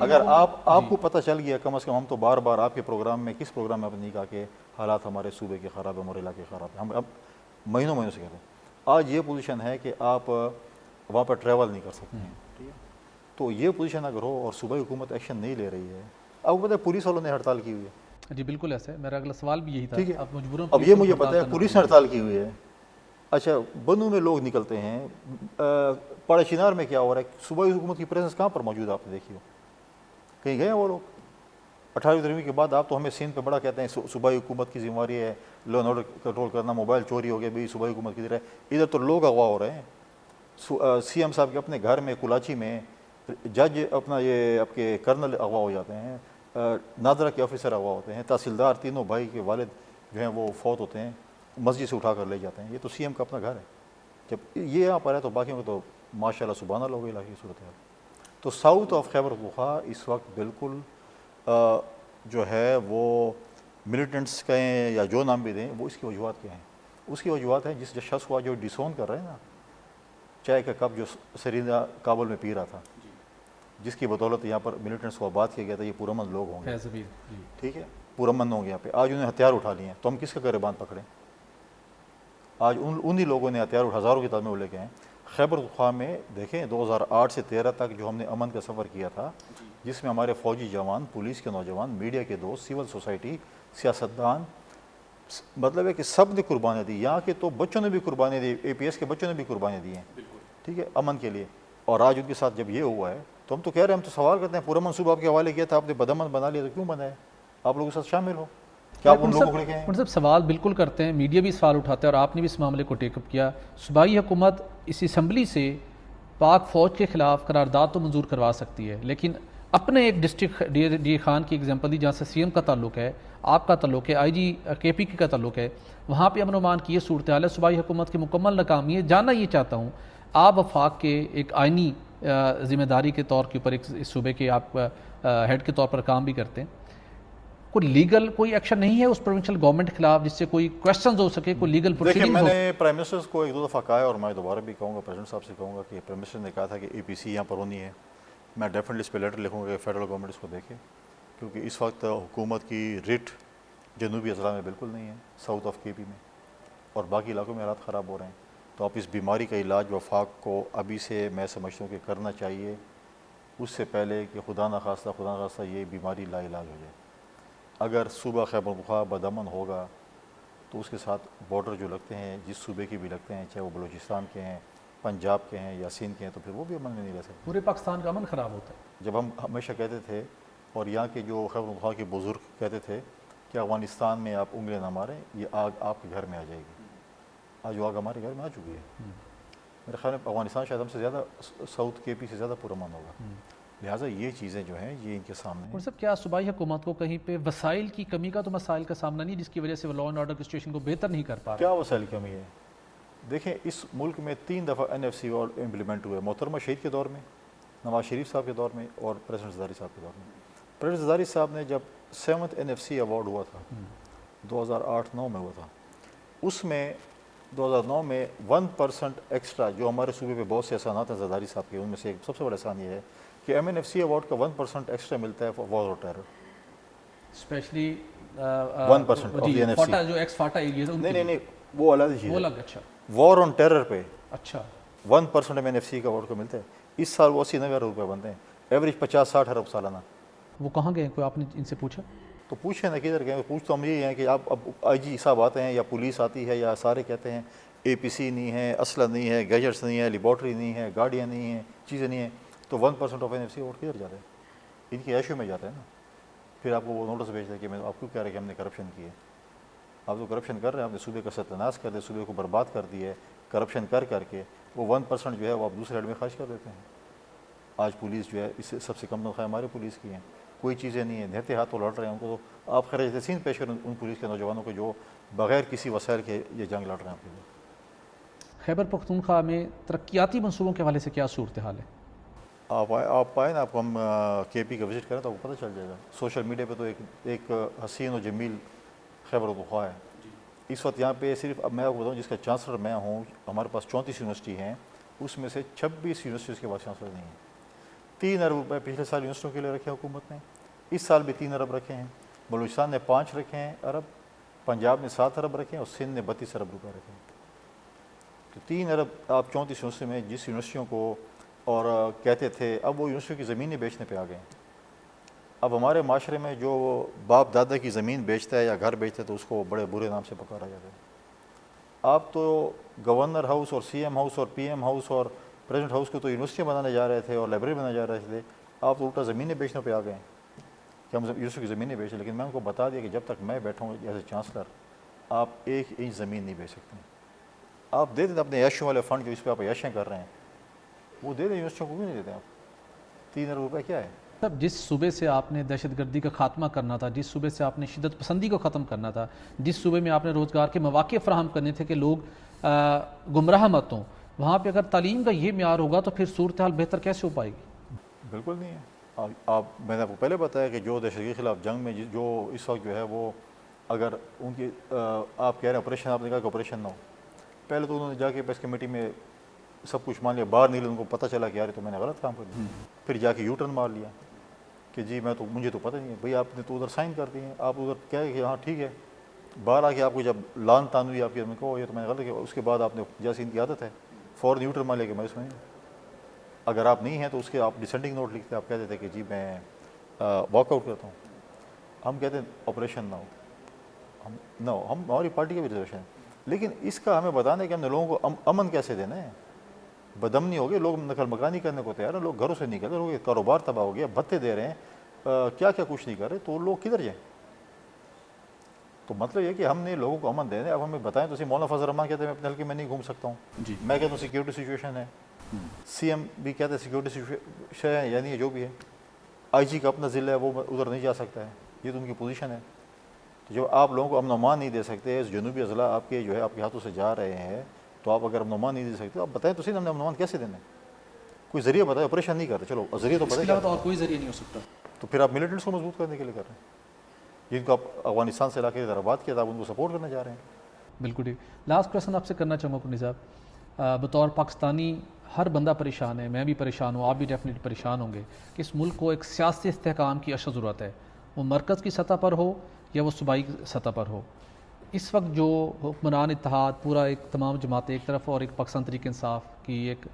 [SPEAKER 1] اگر آپ کو پتہ چل گیا، کم از کم ہم تو بار بار آپ کے پروگرام میں، کس پروگرام میں آپ نے نہیں کہا کہ حالات ہمارے صوبے کے خراب ہیں، ہمارے علاقے خراب ہیں، ہم اب مہینوں سے کہتے ہیں. آج یہ پوزیشن ہے کہ آپ وہاں پر ٹریول نہیں کر سکتے ہیں، ٹھیک ہے؟ تو یہ پوزیشن اگر ہو اور صوبائی حکومت ایکشن نہیں لے رہی ہے، آپ کو پتہ ہے پولیس والوں نے ہڑتال کی ہوئی ہے.
[SPEAKER 3] جی بالکل ایسا ہے، میرا اگلا سوال بھی یہی تھا.
[SPEAKER 1] ٹھیک ہے،
[SPEAKER 3] آپ مجبوراً
[SPEAKER 1] اب یہ مجھے پتہ ہے پولیس نے ہڑتال کی ہوئی ہے. اچھا، بنو میں لوگ نکلتے ہیں، پاڑا چنار میں کیا ہو رہا ہے؟ صوبائی حکومت کی پریزنس کہاں پر موجود ہے؟ آپ نے دیکھی ہو کہیں گئے ہیں وہ لوگ؟ 18ویں ترمیم کے بعد آپ تو ہمیں سندھ پہ بڑا کہتے ہیں صوبائی حکومت کی ذمہ داری ہے لا اینڈ آرڈر کنٹرول کرنا، موبائل چوری ہو گیا بھی صوبائی حکومت کی ذمہ ہے. ادھر تو لوگ اغوا ہو رہے ہیں. CM صاحب کے اپنے گھر میں کلاچی میں جج اپنا یہ آپ کے کرنل اغوا ہو جاتے ہیں، نادرہ کے آفیسر اغوا ہوتے ہیں، تحصیلدار تینوں بھائی کے والد جو ہیں وہ فوت ہوتے ہیں، مسجد سے اٹھا کر لے جاتے ہیں. یہ تو CM کا اپنا گھر ہے. جب یہ یہاں پر ہے تو باقیوں کو تو ماشاء اللہ سبحان اللہ ہوگی علاقے کی صورت ہے. تو ساؤتھ آف خیبر پختونخوا اس وقت بالکل جو ہے وہ ملیٹنٹس کہیں یا جو نام بھی دیں، وہ اس کی وجوہات کیا ہیں؟ اس کی وجوہات ہیں جس شخص کو جو ڈسون کر رہے ہیں نا، چائے کا کپ جو سرینا کابل میں پی رہا تھا، جس کی بدولت یہاں پر ملیٹنٹس کو آباد کیا گیا تھا، یہ پرامن لوگ ہوں گے، ٹھیک ہے، پرامن ہوں گے یہاں پہ. آج انہیں ہتھیار اٹھا لیے ہیں تو ہم کس کا گریبان پکڑیں؟ آج انہی لوگوں نے ہتھیار ہزاروں کی تعداد میں وہ لے کے ہیں. خیبر پختونخوا میں دیکھیں 2008 سے 13 تک جو ہم نے امن کا سفر کیا تھا، جس میں ہمارے فوجی جوان، پولیس کے نوجوان، میڈیا کے دوست، سول سوسائٹی، سیاستدان، مطلب ہے کہ سب نے قربانیاں دی. یہاں کے تو بچوں نے بھی قربانیاں دی، APS کے بچوں نے بھی قربانیاں دی ہیں، ٹھیک ہے، امن کے لیے. اور آج ان کے ساتھ جب یہ ہوا ہے تو ہم تو کہہ رہے ہیں، ہم تو سوال کرتے ہیں، پورا منصوبہ آپ کے حوالے کیا تھا، آپ نے بدامن بنا لیا، تو کیوں بنایا؟ آپ لوگوں کے ساتھ شامل ہو، کیا آپ ان لوگوں کو لے کے ہیں؟
[SPEAKER 3] صاحب سوال بالکل کرتے ہیں، میڈیا بھی سوال اٹھاتا ہے اور آپ نے بھی اس معاملے کو ٹیک اپ کیا. صوبائی حکومت اس اسمبلی سے پاک فوج کے خلاف قرارداد تو منظور کروا سکتی ہے، لیکن اپنے ایک ڈسٹرکٹ ڈی خان کی ایگزامپل دی جہاں سے سی ایم کا تعلق ہے، آپ کا تعلق ہے، آئی جی کے پی کا تعلق ہے، وہاں پہ امن و امان کی یہ صورتحال ہے، صوبائی حکومت کی مکمل ناکامی ہے. جاننا یہ چاہتا ہوں آپ وفاق کے ایک آئینی ذمہ داری کے طور کے اوپر ایک اس صوبے کے آپ ہیڈ کے طور پر کام بھی کرتے ہیں، کوئی لیگل کوئی ایکشن نہیں ہے اس پروونشل گورنمنٹ کے خلاف جس سے کوئی کویسچنز ہو سکے، کوئی لیگل
[SPEAKER 1] دیکھیں
[SPEAKER 3] پروسیڈنگ
[SPEAKER 1] میں
[SPEAKER 3] ہو؟
[SPEAKER 1] نے پرائم منسٹر کو ایک دو دفعہ کہا ہے اور میں دوبارہ بھی کہوں گا، پریزیڈنٹ صاحب سے کہوں گا کہ پرائم منسٹر نے کہا تھا کہ اے پی سی یہاں پر ہونی ہے. میں ڈیفینیٹلی اس پہ لیٹر لکھوں گا کہ فیڈرل گورنمنٹ اس کو دیکھے، کیونکہ اس وقت حکومت کی ریٹ جنوبی اضلاع میں بالکل نہیں ہے، ساؤتھ آف کے پی میں اور باقی علاقوں میں حالات خراب ہو رہے ہیں. تو آپ اس بیماری کا علاج وفاق کو ابھی سے میں سمجھتا ہوں کہ کرنا چاہیے، اس سے پہلے کہ خدا نخواستہ یہ بیماری لا علاج ہو جائے. اگر صوبہ خیبر پختونخوا بدامن ہوگا تو اس کے ساتھ بارڈر جو لگتے ہیں جس صوبے کے بھی لگتے ہیں، چاہے وہ بلوچستان کے ہیں، پنجاب کے ہیں یا سندھ کے ہیں، تو پھر وہ بھی امن میں نہیں رہ سکتے.
[SPEAKER 3] پورے پاکستان کا امن خراب ہوتا ہے.
[SPEAKER 1] جب ہم ہمیشہ کہتے تھے اور یہاں کے جو خیبر پختونخوا کے بزرگ کہتے تھے کہ افغانستان میں آپ انگلیاں نہ ماریں، یہ آگ آپ کے گھر میں آ جائے گی. آج وہ آگ ہمارے گھر میں آ چکی ہے. میرے خیال میں افغانستان شاید ہم سے زیادہ ساؤتھ کے پی سے زیادہ پرامن ہوگا. لہٰذا یہ چیزیں جو ہیں یہ ان کے سامنے ہیں.
[SPEAKER 3] اور سب کیا صوبائی حکومت کو کہیں پہ وسائل کی کمی کا تو مسائل کا سامنا نہیں جس کی وجہ سے وہ لا اینڈ آرڈر کی سچویشن کو بہتر نہیں کر پا رہے؟
[SPEAKER 1] کیا وسائل کی کمی ہے؟ دیکھیں اس ملک میں 3 دفعہ NFC امپلیمنٹ ہوئے، محترمہ شہید کے دور میں، نواز شریف صاحب کے دور میں اور پریزیڈنٹ زرداری صاحب کے دور میں. پریزیڈنٹ زرداری صاحب نے جب 7th NFC ایوارڈ ہوا تھا 2008-9 میں ہوا تھا، اس میں 2009 میں 1% ایکسٹرا جو ہمارے صوبے پہ بہت سے احسانات ہیں زرداری صاحب کے، ان میں سے ایک سب سے بڑا احسان یہ ہے کہ MNFC ایوارڈ کا 1% ایکسٹرا ملتا ہے فار وار اور terror.
[SPEAKER 3] Specially
[SPEAKER 1] 1% of the NFC.
[SPEAKER 3] FATA جو ایکس فاٹا ایریاز
[SPEAKER 1] نہیں وہ الگ چیز
[SPEAKER 3] وہ
[SPEAKER 1] ہے.
[SPEAKER 3] الگ. اچھا
[SPEAKER 1] وار آن ٹیرر پہ
[SPEAKER 3] اچھا
[SPEAKER 1] 1% MNFC کا ایوارڈ کو ملتا ہے. اس سال وہ 80-90 ارب روپے بنتے ہیں، ایوریج 50-60 ارب سالانہ.
[SPEAKER 3] وہ کہاں گئے؟ کوئی آپ نے ان سے پوچھا؟
[SPEAKER 1] تو پوچھیں نا کدھر گئے. پوچھ تو ہم یہی ہیں کہ آپ اب آئی جی صاحب آتے ہیں یا پولیس آتی ہے یا سارے کہتے ہیں APC نہیں ہے، اسلحہ نہیں ہے، گیجٹس نہیں ہے، لیبارٹری نہیں ہے، گاڑیاں نہیں ہیں، چیزیں نہیں ہیں، تو 1% آف NFC ایوارڈ کدھر جاتا ہے؟ ان کی ایشو میں جاتا ہے نا. پھر آپ کو وہ نوٹس بھیجتا ہے کہ میں آپ کیوں کہہ رہے کہ ہم نے کرپشن کی ہے. آپ تو کرپشن کر رہے ہیں، آپ نے صوبے کا ستیہ کر دیا، صوبے کو برباد کر دیا ہے کرپشن کر کے. وہ 1% جو ہے وہ آپ دوسرے ہیڈ میں خرچ کر دیتے ہیں. آج پولیس جو ہے اس سے سب سے کم تنخواہ ہمارے پولیس کی ہیں، کوئی چیزیں نہیں ہیں، دھرتے ہاتھ تو لڑ رہے ہیں. ان کو تو آپ خراج تحسین پیش کریں ان پولیس کے نوجوانوں کو جو بغیر کسی وسائل کے یہ جنگ لڑ رہے ہیں آپ کے لیے.
[SPEAKER 3] خیبر پختونخوا میں ترقیاتی منصوبوں کے حوالے سے کیا صورتحال ہے؟
[SPEAKER 1] آپ آئیں نا، آپ کو ہم KP کا وزٹ کریں تو آپ کو پتہ چل جائے گا. سوشل میڈیا پہ تو ایک حسین و جمیل خیبر پختونخوا ہے. اس وقت یہاں پہ صرف اب میں آپ کو بتاؤں جس کا چانسلر میں ہوں، ہمارے پاس 34 یونیورسٹی ہیں، اس میں سے 26 یونیورسٹیز کے پاس چانسلر نہیں ہیں. 3 ارب روپے پچھلے سال یونیورسٹیوں کے لیے رکھے حکومت نے، اس سال بھی 3 ارب رکھے ہیں. بلوچستان نے 5 رکھے ہیں ارب، پنجاب نے 7 ارب رکھے ہیں اور سندھ نے 32 ارب روپے رکھے ہیں. تو 3 ارب آپ 34 یونیورسٹی میں جس یونیورسٹیوں کو اور کہتے تھے، اب وہ یونیورسٹیوں کی زمینیں بیچنے پہ آ گئے ہیں. اب ہمارے معاشرے میں جو باپ دادا کی زمین بیچتا ہے یا گھر بیچتا ہے تو اس کو بڑے برے نام سے پکارا جاتا ہے. آپ تو گورنر ہاؤس اور CM ہاؤس اور PM ہاؤس اور پریزیڈنٹ ہاؤس کو تو یونیورسٹیاں بنانے جا رہے تھے اور لائبریری بنانے جا رہے تھے. آپ تو الٹا زمینیں بیچنے پہ آ گئے ہیں کہ ہم یونیورسٹی کی زمینیں بیچیں. لیکن میں ان کو بتا دیا کہ جب تک میں بیٹھوں گا ایز اے چانسلر آپ 1 انچ زمین نہیں بیچ سکتے. آپ دے دیں اپنے عیشوں والے فنڈ جو اس پہ آپ عیشیں کر رہے ہیں وہ دے دیں یونیورسٹیوں کو. کیوں نہیں دیتے آپ؟ 3 ارب روپے کیا ہے؟
[SPEAKER 3] تب جس صوبے سے آپ نے دہشت گردی کا خاتمہ کرنا تھا، جس صوبے سے آپ نے شدت پسندی کو ختم کرنا تھا، جس صوبے میں آپ نے روزگار کے مواقع فراہم کرنے تھے کہ لوگ گمراہ مت ہوں، وہاں پہ اگر تعلیم کا یہ معیار ہوگا تو پھر صورتحال بہتر کیسے ہو پائے گی؟
[SPEAKER 1] بالکل نہیں ہے. میں نے آپ کو پہلے بتایا کہ جو دہشت گردی کے خلاف جنگ میں جو اس وقت جو ہے وہ اگر ان کی آپ کہہ رہے ہیں آپریشن، آپ نے کہا کہ آپریشن نہ ہو. پہلے تو انہوں نے جا کے پیس کمیٹی میں سب کچھ مان لیا، باہر نکلے ان کو پتہ چلا کہ یار تو میں نے غلط کام کر دیا. پھر جا کے یو ٹرن مار لیا کہ جی مجھے تو پتہ نہیں ہے. بھئی آپ نے تو ادھر سائن کر دیے ہیں، آپ ادھر کہہ کہ ہاں ٹھیک ہے. باہر آ کے آپ کو جب لان تان ہوئی آپ کی کہو یہ تو میں نے غلط کیا، اس کے بعد آپ نے جیسے ان کی عادت ہے فوراً یو ٹرن مار لیا کہ میں اس میں اگر آپ نہیں ہیں تو اس کے آپ ڈسینڈنگ نوٹ لکھتے آپ کہہ دیتے کہ جی میں واک آؤٹ کرتا ہوں. ہم کہتے ہیں آپریشن نہ ہو، ہماری پارٹی کا بھی ریزرویشن ہے. لیکن اس کا ہمیں بتانا ہے کہ ہم نے لوگوں کو امن کیسے دینا ہے. بدامنی ہو گئی، لوگ نقل مکانی کرنے کو تیار ہیں، لوگ گھروں سے نکل رہے، لوگ کاروبار تباہ ہو گیا، بھتے دے رہے ہیں، کیا کچھ نہیں کر رہے، تو لوگ کدھر جائیں؟ تو مطلب یہ کہ ہم نے لوگوں کو امن دینا ہے. اب ہمیں بتائیں تو مولانا فضل الرحمان کہتے ہیں میں اپنے حلقے میں نہیں گھوم سکتا ہوں. میں کہتا ہوں سیکیورٹی سچویشن ہے. CM بھی کہتے ہیں سیکیورٹی سچویشن ہے، یعنی جو بھی ہے. آئی جی کا اپنا ضلع ہے وہ ادھر نہیں جا سکتا ہے, یہ تو ان کی پوزیشن ہے. تو جب آپ لوگوں کو امن و امان نہیں دے سکتے, جنوبی اضلاع آپ کے جو ہے آپ کے ہاتھوں سے جا رہے ہیں, تو آپ اگر امن و امان نہیں دے سکتے تو آپ بتائیں تو صحیح ہم نے امن و امان کیسے دینا ہے؟ کوئی ذریعہ بتائے, آپریشن نہیں کر رہے, چلو ذریعہ تو
[SPEAKER 2] اس کے
[SPEAKER 1] بتائیں,
[SPEAKER 2] علاوہ اور کوئی ذریعہ نہیں ہو سکتا.
[SPEAKER 1] تو پھر آپ ملٹنٹس کو مضبوط کرنے کے لیے کر رہے ہیں, جن کو آپ افغانستان سے علاقے ادھر آباد کیا تھا, آپ ان کو سپورٹ کرنے جا رہے ہیں.
[SPEAKER 3] بالکل ٹھیک. لاسٹ کویشچن آپ سے کرنا چاہوں گا کنی صاحب, بطور پاکستانی ہر بندہ پریشان ہے, میں بھی پریشان ہوں, آپ بھی ڈیفینیٹلی پریشان ہوں گے کہ اس ملک کو ایک سیاسی استحکام کی اشد ضرورت ہے, وہ مرکز کی سطح پر ہو یا وہ صوبائی سطح پر ہو. اس وقت جو حکمران اتحاد پورا ایک تمام جماعتیں ایک طرف اور ایک پاکستان تحریک انصاف کی ایک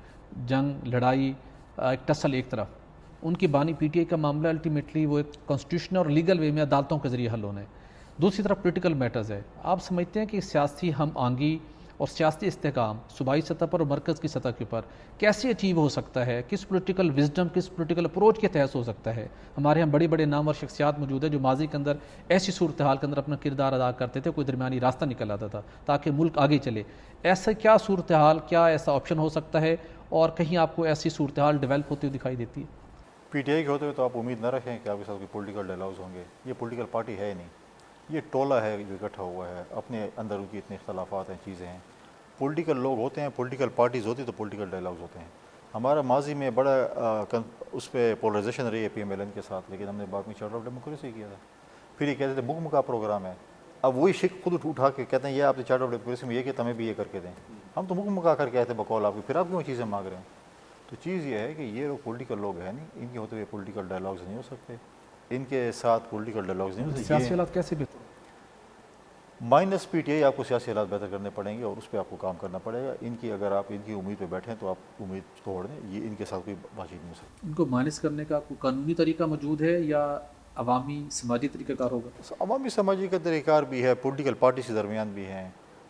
[SPEAKER 3] جنگ لڑائی ایک ٹسل ایک طرف, ان کی بانی پی ٹی آئی کا معاملہ الٹیمیٹلی وہ ایک کانسٹیٹیوشن اور لیگل وے میں عدالتوں کے ذریعے حل ہونا ہے, دوسری طرف پولیٹیکل میٹرز ہے. آپ سمجھتے ہیں کہ سیاسی ہم آہنگی اور سیاسی استحکام صوبائی سطح پر اور مرکز کی سطح کے اوپر کیسے اچیو ہو سکتا ہے, کس پولیٹیکل وزڈم کس پولیٹیکل اپروچ کے تحت ہو سکتا ہے؟ ہمارے یہاں بڑے بڑے نام اور شخصیات موجود ہیں جو ماضی کے اندر ایسی صورتحال کے اندر اپنا کردار ادا کرتے تھے, کوئی درمیانی راستہ نکل آتا تھا تاکہ ملک آگے چلے. ایسا کیا صورتحال, کیا ایسا آپشن ہو سکتا ہے, اور کہیں آپ کو ایسی صورتحال ڈیولپ ہوتی ہوئی دکھائی دیتی ہے؟
[SPEAKER 1] پی ٹی آئی کے ہوتے ہوئے تو آپ امید نہ رکھیں کہ آپ کے ساتھ کوئی پولیٹیکل ڈائلاگز ہوں گے. یہ پولیٹیکل پارٹی ہے ہی نہیں, یہ ٹولہ ہے جو اکٹھا ہوا ہے, اپنے اندر ان کی اتنے اختلافات ہیں, چیزیں ہیں. پولیٹیکل لوگ ہوتے ہیں, پولیٹیکل پارٹیز ہوتی تو پولیٹیکل ڈائلاگز ہوتے ہیں. ہمارا ماضی میں بڑا اس پہ پولرائزیشن رہی ہے پی ایم ایل این کے ساتھ, لیکن ہم نے بعد میں چارٹر آف ڈیموکریسی کیا تھا. پھر یہ کہتے تھے مکم کا پروگرام ہے, اب وہی شک خود اٹھا کے کہتے ہیں یہ آپ نے چارٹر آف ڈیموکریسی میں یہ کہ ہمیں بھی یہ کر کے دیں. ہم تو مکم کا کر کے آئے تھے بقول آپ کی, پھر آپ کیوں چیزیں مانگ رہے ہیں؟ تو چیز یہ ہے کہ یہ لوگ پولیٹیکل لوگ ہیں نہیں, ان کے ہوتے ہوئے پولیٹیکل ڈائلاگز نہیں ہو سکتے, ان کے ساتھ پولیٹیکل ڈائلاگز نہیں ہو سکتے.
[SPEAKER 3] سیاسی حالات کیسے بہتر؟
[SPEAKER 1] مائنس پی ٹی آئی آپ کو سیاسی حالات بہتر کرنے پڑیں گے اور اس پہ آپ کو کام کرنا پڑے گا. ان کی اگر آپ ان کی امید پہ بیٹھیں تو آپ امید توڑ دیں, یہ ان کے ساتھ کوئی بات چیت نہیں ہو سکتی.
[SPEAKER 2] ان کو مائنس کرنے کا کوئی قانونی طریقہ موجود ہے یا عوامی سماجی طریقہ کار ہوگا؟
[SPEAKER 1] عوامی سماجی کا طریقہ کار بھی ہے, پولیٹیکل پارٹیز کے درمیان بھی ہیں.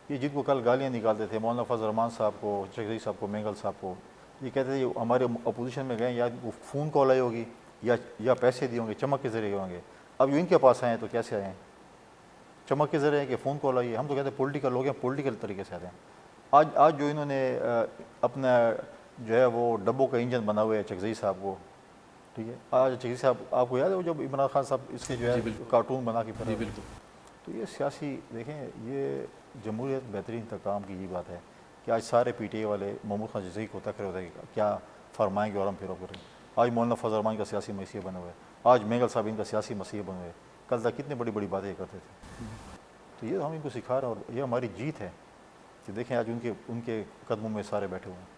[SPEAKER 1] یہ جن کو کل گالیاں نکالتے تھے مولانا فضل الرحمان صاحب کو, چکری صاحب کو, مینگل صاحب کو, یہ کہتے تھے ہمارے اپوزیشن میں گئے یا فون کال آئی ہوگی یا پیسے دیے ہوں گے, چمک کے ذریعے ہوں گے. اب جو ان کے پاس آئے ہیں تو کیسے آئے ہیں؟ چمک کے ذریعے کہ فون کال آئی ہے. ہم تو کہتے ہیں پولیٹیکل لوگ ہیں, پولیٹیکل طریقے سے آتے ہیں. آج جو انہوں نے اپنا جو ہے وہ ڈبوں کا انجن بنا ہوا ہے چکزئی صاحب کو, ٹھیک ہے, آج چکزئی صاحب آپ کو یاد ہے وہ جب عمران خان صاحب اس کے جو ہے کارٹون بنا کے پھر,
[SPEAKER 2] بالکل.
[SPEAKER 1] تو یہ سیاسی دیکھیں, یہ جمہوریت بہترین انتقام کی یہ بات ہے کہ آج سارے پی ٹی اے والے محمود خان جزئی کو تک رہے ہوتے ہیں کہ کیا فرمائیں گے اور ہم پھر کریں. آج مولانا فضل الرحمان کا سیاسی مسیح بنے ہوئے, آج مینگل صاحب ان کا سیاسی مسیح بنے ہوئے, کل تک کتنی بڑی بڑی باتیں کرتے تھے. تو یہ ہم ان کو سکھا رہے ہیں اور یہ ہماری جیت ہے کہ دیکھیں آج ان کے قدموں میں سارے بیٹھے ہوئے ہیں.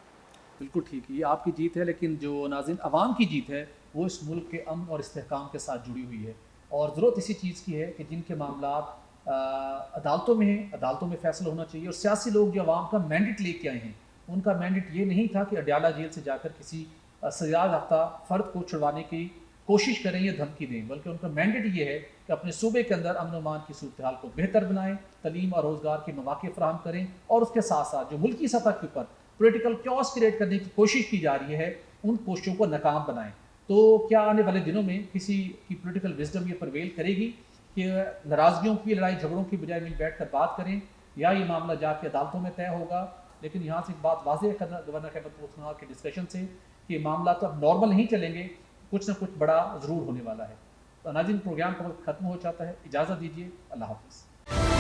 [SPEAKER 2] بالکل ٹھیک, یہ آپ کی جیت ہے, لیکن جو ناظرین عوام کی جیت ہے وہ اس ملک کے امن اور استحکام کے ساتھ جڑی ہوئی ہے. اور ضرورت اسی چیز کی ہے کہ جن کے معاملات عدالتوں میں ہیں, عدالتوں میں فیصلہ ہونا چاہیے. اور سیاسی لوگ جو عوام کا مینڈیٹ لے کے آئے ہیں, ان کا مینڈیٹ یہ نہیں تھا کہ اڈیالہ جیل سے جا کر کسی سزا یافتہ فرد کو چھڑوانے کی کوشش کریں یا دھمکی دیں, بلکہ ان کا مینڈیٹ یہ ہے کہ اپنے صوبے کے اندر امن و امان کی صورتحال کو بہتر بنائیں, تعلیم اور روزگار کے مواقع فراہم کریں, اور اس کے ساتھ ساتھ جو ملکی سطح کے اوپر پولیٹیکل کیوس کریٹ کرنے کی کوشش کی جا رہی ہے ان کوششوں کو ناکام بنائیں. تو کیا آنے والے دنوں میں کسی کی پولیٹیکل وزڈم یہ پرویل کرے گی کہ ناراضگیوں کی, لڑائی جھگڑوں کی بجائے مل بیٹھ کر بات کریں, یا یہ معاملہ جا کے عدالتوں میں طے ہوگا؟ لیکن یہاں سے ایک بات واضح ہے گورنر خیبر پختونخوا کے ڈسکشن سے کہ معاملہ تو اب نارمل نہیں چلیں گے, کچھ نہ کچھ بڑا ضرور ہونے والا ہے. تو ناظرین پروگرام کا وقت ختم ہو جاتا ہے, اجازت دیجیے, اللہ حافظ.